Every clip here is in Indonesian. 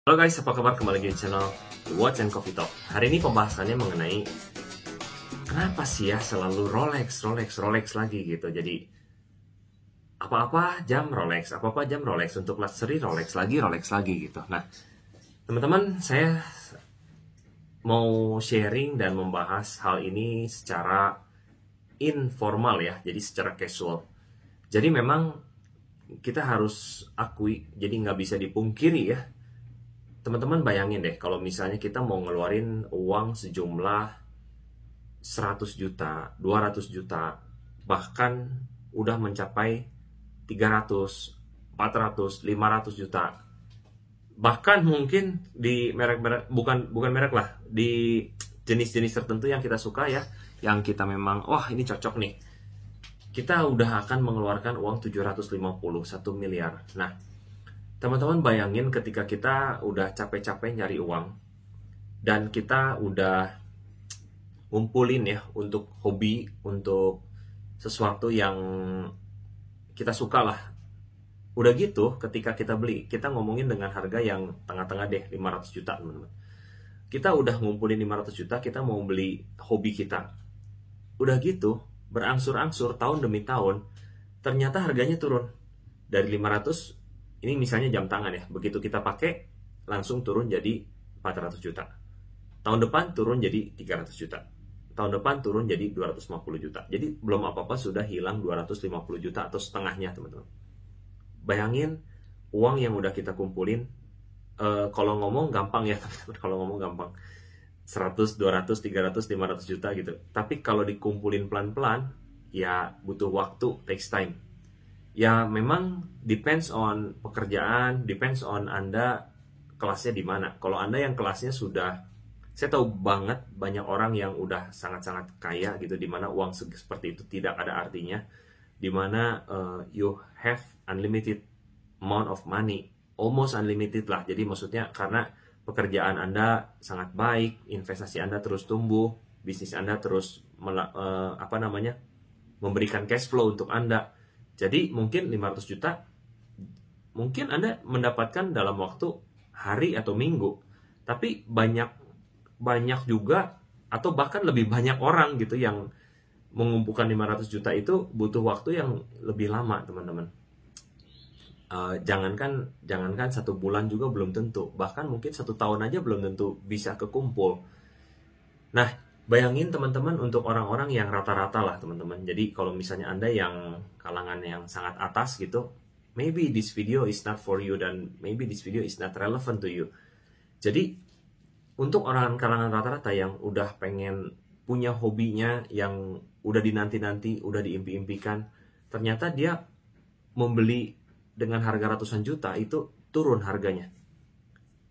Halo guys, apa kabar? Kembali lagi di channel The Watch and Coffee Talk. Hari ini pembahasannya mengenai kenapa sih ya selalu Rolex lagi gitu. Jadi apa-apa jam Rolex untuk luxury Rolex lagi gitu. Nah, teman-teman, saya mau sharing dan membahas hal ini secara informal ya, jadi secara casual. Jadi memang kita harus akui, jadi nggak bisa dipungkiri ya. Teman-teman bayangin deh, kalau misalnya kita mau ngeluarin uang sejumlah 100 juta, 200 juta, bahkan udah mencapai 300, 400, 500 juta. Bahkan mungkin di merek-merek, bukan merek lah, di jenis-jenis tertentu yang kita suka ya, yang kita memang, wah ini cocok nih. Kita udah akan mengeluarkan uang 750, 1 miliar. Nah, teman-teman bayangin ketika kita udah capek-capek nyari uang dan kita udah ngumpulin ya untuk hobi, untuk sesuatu yang kita suka lah. Udah gitu ketika kita beli, kita ngomongin dengan harga yang tengah-tengah deh, 500 juta teman-teman. Kita udah ngumpulin 500 juta, kita mau beli hobi kita. Udah gitu, berangsur-angsur tahun demi tahun, ternyata harganya turun. Dari 500, ini misalnya jam tangan ya, begitu kita pakai langsung turun jadi 400 juta. Tahun depan turun jadi 300 juta. Tahun depan turun jadi 250 juta. Jadi belum apa-apa sudah hilang 250 juta atau setengahnya teman-teman. Bayangin uang yang udah kita kumpulin, kalau ngomong gampang ya teman-teman, kalau ngomong gampang. 100, 200, 300, 500 juta gitu. Tapi kalau dikumpulin pelan-pelan, ya butuh waktu, takes time. Ya memang depends on pekerjaan, depends on Anda kelasnya di mana. Kalau Anda yang kelasnya sudah, saya tahu banget banyak orang yang udah sangat-sangat kaya gitu, di mana uang seperti itu tidak ada artinya, di mana you have unlimited amount of money, almost unlimited lah. Jadi maksudnya karena pekerjaan Anda sangat baik, investasi Anda terus tumbuh, bisnis Anda terus memberikan cash flow untuk Anda. Jadi mungkin 500 juta, mungkin Anda mendapatkan dalam waktu hari atau minggu. Tapi banyak juga, atau bahkan lebih banyak orang gitu yang mengumpulkan 500 juta itu butuh waktu yang lebih lama teman-teman. Jangankan 1 bulan juga belum tentu. Bahkan mungkin 1 tahun aja belum tentu bisa kekumpul. Nah, bayangin teman-teman untuk orang-orang yang rata-rata lah teman-teman. Jadi kalau misalnya Anda yang kalangan yang sangat atas gitu, maybe this video is not for you dan maybe this video is not relevant to you. Jadi untuk orang kalangan rata-rata yang udah pengen punya hobinya yang udah dinanti-nanti, udah diimpi-impikan, ternyata dia membeli dengan harga ratusan juta itu turun harganya.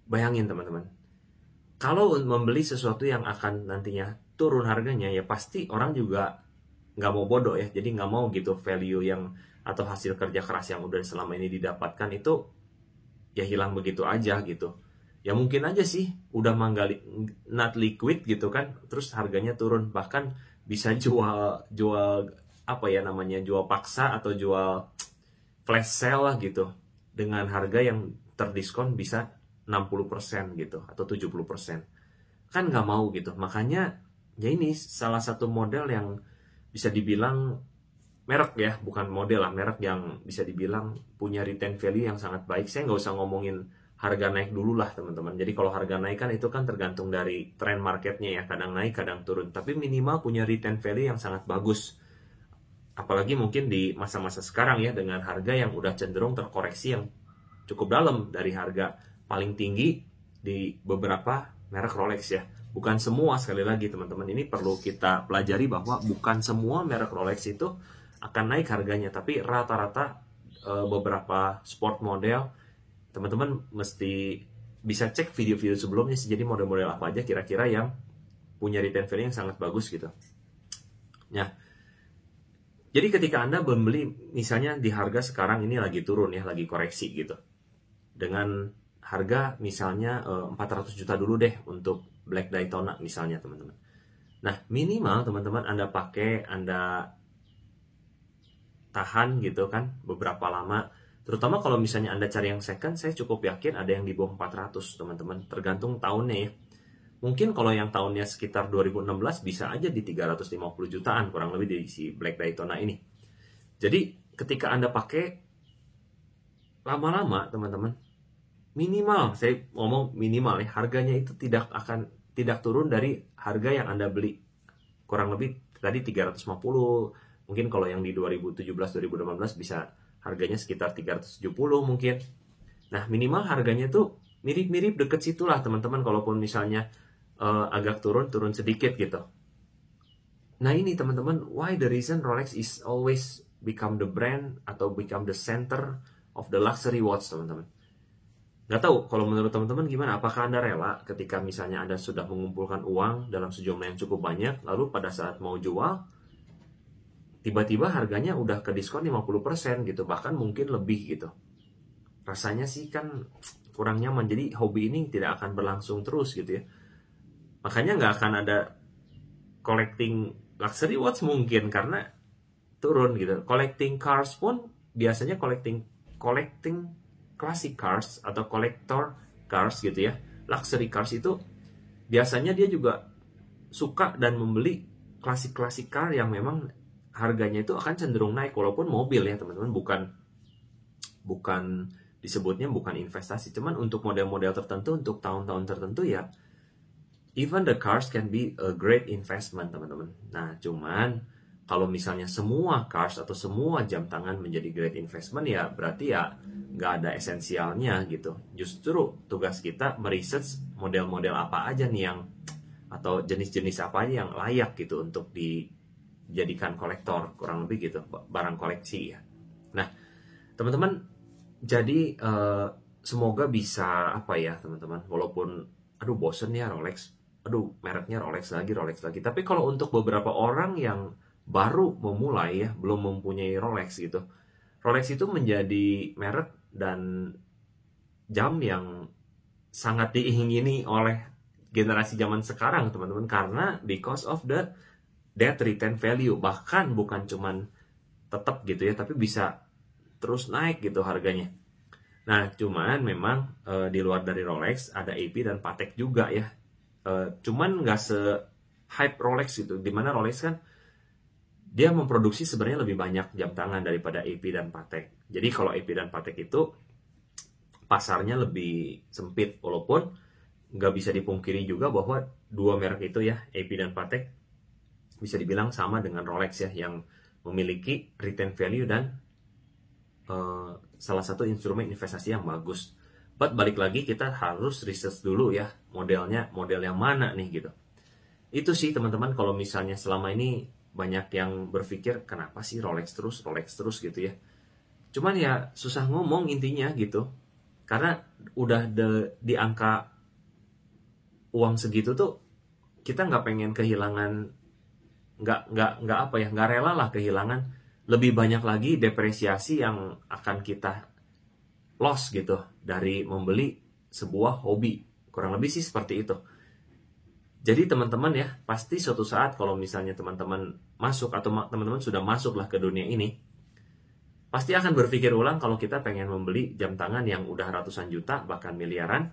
Bayangin teman-teman. Kalau membeli sesuatu yang akan nantinya turun harganya, ya pasti orang juga nggak mau bodoh ya. Jadi nggak mau gitu value yang atau hasil kerja keras yang udah selama ini didapatkan itu ya hilang begitu aja gitu. Ya mungkin aja sih udah manggali not liquid gitu kan, terus harganya turun, bahkan bisa jual jual paksa atau jual flash sale lah gitu dengan harga yang terdiskon bisa 60% gitu atau 70%. Kan nggak mau gitu. Makanya ya ini salah satu model yang bisa dibilang merek ya, bukan model lah, merek yang bisa dibilang punya retain value yang sangat baik. Saya nggak usah ngomongin harga naik dulu lah teman-teman. Jadi kalau harga naik kan itu kan tergantung dari tren marketnya ya, kadang naik kadang turun. Tapi minimal punya retain value yang sangat bagus. Apalagi mungkin di masa-masa sekarang ya, dengan harga yang udah cenderung terkoreksi yang cukup dalam dari harga paling tinggi di beberapa merek Rolex ya. Bukan semua, sekali lagi teman-teman, ini perlu kita pelajari bahwa bukan semua merek Rolex itu akan naik harganya, tapi rata-rata beberapa sport model, teman-teman mesti bisa cek video-video sebelumnya sih. Jadi model-model apa aja kira-kira yang punya retain value yang sangat bagus gitu. Nah, jadi ketika Anda membeli misalnya di harga sekarang ini lagi turun ya, lagi koreksi gitu, dengan harga misalnya 400 juta dulu deh untuk Black Daytona misalnya teman-teman. Nah minimal teman-teman Anda pakai, Anda tahan gitu kan beberapa lama, Terutama kalau misalnya Anda cari yang second, saya cukup yakin ada yang di bawah 400 teman-teman, tergantung tahunnya ya. Mungkin kalau yang tahunnya sekitar 2016 bisa aja di 350 jutaan kurang lebih di si Black Daytona ini. Jadi ketika Anda pakai lama-lama teman-teman, minimal, saya ngomong minimal ya, harganya itu tidak turun dari harga yang Anda beli. Kurang lebih tadi 350, mungkin kalau yang di 2017-2018 bisa harganya sekitar 370 mungkin. Nah, minimal harganya tuh mirip-mirip deket situlah teman-teman, kalaupun misalnya agak turun sedikit gitu. Nah ini teman-teman, why the reason Rolex is always become the brand atau become the center of the luxury watch teman-teman. Nggak tahu kalau menurut teman-teman gimana, apakah Anda rela ketika misalnya Anda sudah mengumpulkan uang dalam sejumlah yang cukup banyak, lalu pada saat mau jual tiba-tiba harganya udah ke diskon 50% gitu, bahkan mungkin lebih gitu. Rasanya sih kan kurang nyaman, jadi hobi ini tidak akan berlangsung terus gitu ya. Makanya nggak akan ada collecting luxury watch mungkin, karena turun gitu. Collecting cars pun biasanya collecting classic cars atau collector cars gitu ya. Luxury cars itu biasanya dia juga suka dan membeli classic car yang memang harganya itu akan cenderung naik, walaupun mobil ya teman-teman, bukan disebutnya bukan investasi, cuman untuk model-model tertentu, untuk tahun-tahun tertentu ya. Even the cars can be a great investment, teman-teman. Nah, cuman kalau misalnya semua cars atau semua jam tangan menjadi great investment, ya berarti ya nggak ada esensialnya gitu. Justru tugas kita meresearch model-model apa aja nih yang, atau jenis-jenis apa aja yang layak gitu untuk dijadikan kolektor, kurang lebih gitu, barang koleksi ya. Nah, teman-teman, jadi semoga bisa apa ya teman-teman, walaupun aduh bosen ya Rolex, aduh mereknya Rolex lagi. Tapi kalau untuk beberapa orang yang baru memulai ya, belum mempunyai Rolex gitu, Rolex itu menjadi merek dan jam yang sangat diingini oleh generasi zaman sekarang teman-teman, karena because of that return value, bahkan bukan cuman tetap gitu ya, tapi bisa terus naik gitu harganya. Nah, cuman memang di luar dari Rolex ada AP dan Patek juga ya. Cuman nggak se-hype Rolex gitu, dimana Rolex kan dia memproduksi sebenarnya lebih banyak jam tangan daripada AP dan Patek. Jadi kalau AP dan Patek itu pasarnya lebih sempit, walaupun nggak bisa dipungkiri juga bahwa dua merek itu ya, AP dan Patek, bisa dibilang sama dengan Rolex ya, yang memiliki return value dan salah satu instrumen investasi yang bagus. But balik lagi kita harus research dulu ya, modelnya model yang mana nih gitu. Itu sih teman-teman, kalau misalnya selama ini banyak yang berpikir kenapa sih Rolex terus gitu ya. Cuman ya susah ngomong intinya gitu. Karena udah di angka uang segitu tuh kita nggak pengen kehilangan, nggak rela lah kehilangan lebih banyak lagi depresiasi yang akan kita loss gitu dari membeli sebuah hobi. Kurang lebih sih seperti itu. Jadi teman-teman ya, pasti suatu saat kalau misalnya teman-teman masuk atau teman-teman sudah masuk lah ke dunia ini, pasti akan berpikir ulang kalau kita pengen membeli jam tangan yang udah ratusan juta bahkan miliaran,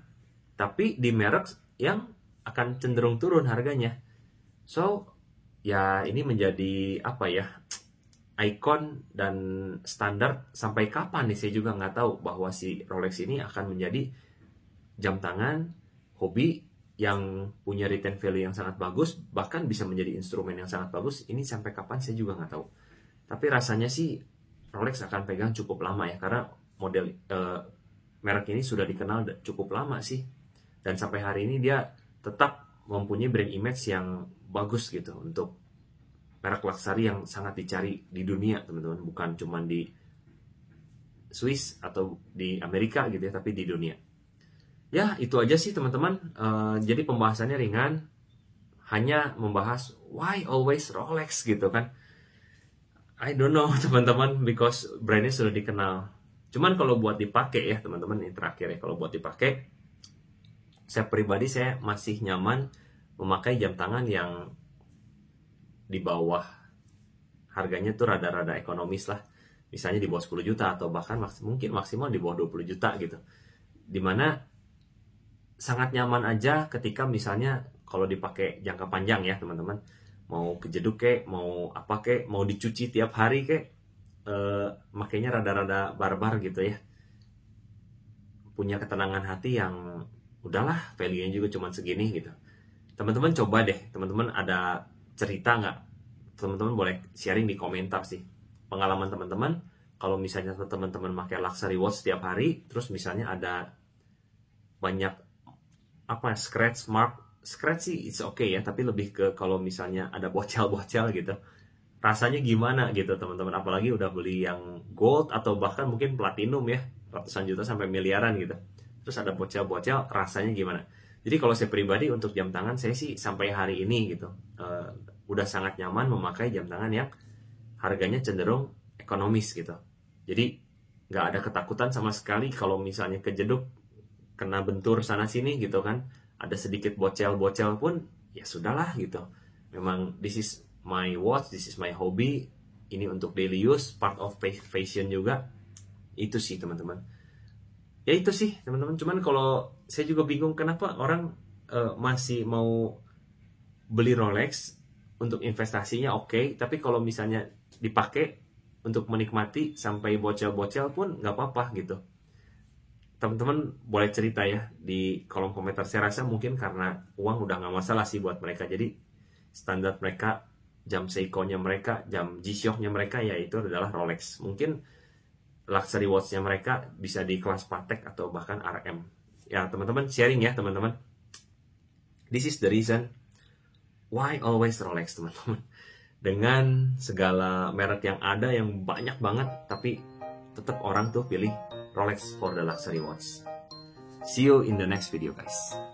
tapi di merek yang akan cenderung turun harganya. So ya ini menjadi apa ya, ikon dan standar sampai kapan nih saya juga nggak tahu, bahwa si Rolex ini akan menjadi jam tangan hobi yang punya return value yang sangat bagus, bahkan bisa menjadi instrumen yang sangat bagus. Ini sampai kapan saya juga nggak tahu. Tapi rasanya sih Rolex akan pegang cukup lama ya, karena model merek ini sudah dikenal cukup lama sih, dan sampai hari ini dia tetap mempunyai brand image yang bagus gitu untuk merek luxury yang sangat dicari di dunia teman-teman, bukan cuma di Swiss atau di Amerika gitu ya, tapi di dunia. Ya itu aja sih teman-teman. Jadi pembahasannya ringan, hanya membahas why always Rolex gitu kan. I don't know teman-teman, because brandnya sudah dikenal. Cuman kalau buat dipakai ya teman-teman, ini terakhir ya, kalau buat dipakai, saya pribadi saya masih nyaman memakai jam tangan yang di bawah harganya tuh rada-rada ekonomis lah. misalnya di bawah 10 juta atau bahkan mungkin maksimal di bawah 20 juta gitu. Dimana sangat nyaman aja ketika misalnya kalau dipakai jangka panjang ya teman-teman, mau kejeduk kek, mau apa kek, mau dicuci tiap hari kek, makanya rada-rada barbar gitu ya, punya ketenangan hati yang udahlah value-nya juga cuma segini gitu. Teman-teman coba deh, teman-teman ada cerita nggak? Teman-teman boleh sharing di komentar sih pengalaman teman-teman kalau misalnya teman-teman pakai luxury watch setiap hari, terus misalnya ada banyak apa scratch sih it's okay ya, tapi lebih ke kalau misalnya ada bocel-bocel gitu, rasanya gimana gitu teman-teman, apalagi udah beli yang gold atau bahkan mungkin platinum ya, ratusan juta sampai miliaran gitu, terus ada bocel-bocel, rasanya gimana. Jadi kalau saya pribadi untuk jam tangan, saya sih sampai hari ini gitu udah sangat nyaman memakai jam tangan yang harganya cenderung ekonomis gitu. Jadi nggak ada ketakutan sama sekali kalau misalnya kejeduk, kena bentur sana sini gitu kan, ada sedikit bocel-bocel pun ya sudahlah gitu. Memang this is my watch, this is my hobby, ini untuk daily use, part of fashion juga. Itu sih teman-teman. Ya itu sih teman-teman. Cuman kalau saya juga bingung kenapa orang masih mau beli Rolex untuk investasinya oke, tapi kalau misalnya dipakai untuk menikmati sampai bocel-bocel pun nggak apa-apa gitu. Teman-teman boleh cerita ya di kolom komentar. Saya rasa mungkin karena uang udah nggak masalah sih buat mereka, jadi standar mereka, jam Seiko-nya mereka, jam G-Shock-nya mereka ya itu adalah Rolex. Mungkin luxury watch-nya mereka bisa di kelas Patek atau bahkan RM. Ya teman-teman sharing ya teman-teman. This is the reason why always Rolex teman-teman. Dengan segala merek yang ada yang banyak banget, tapi tetap orang tuh pilih Rolex for the luxury watch. See you in the next video guys.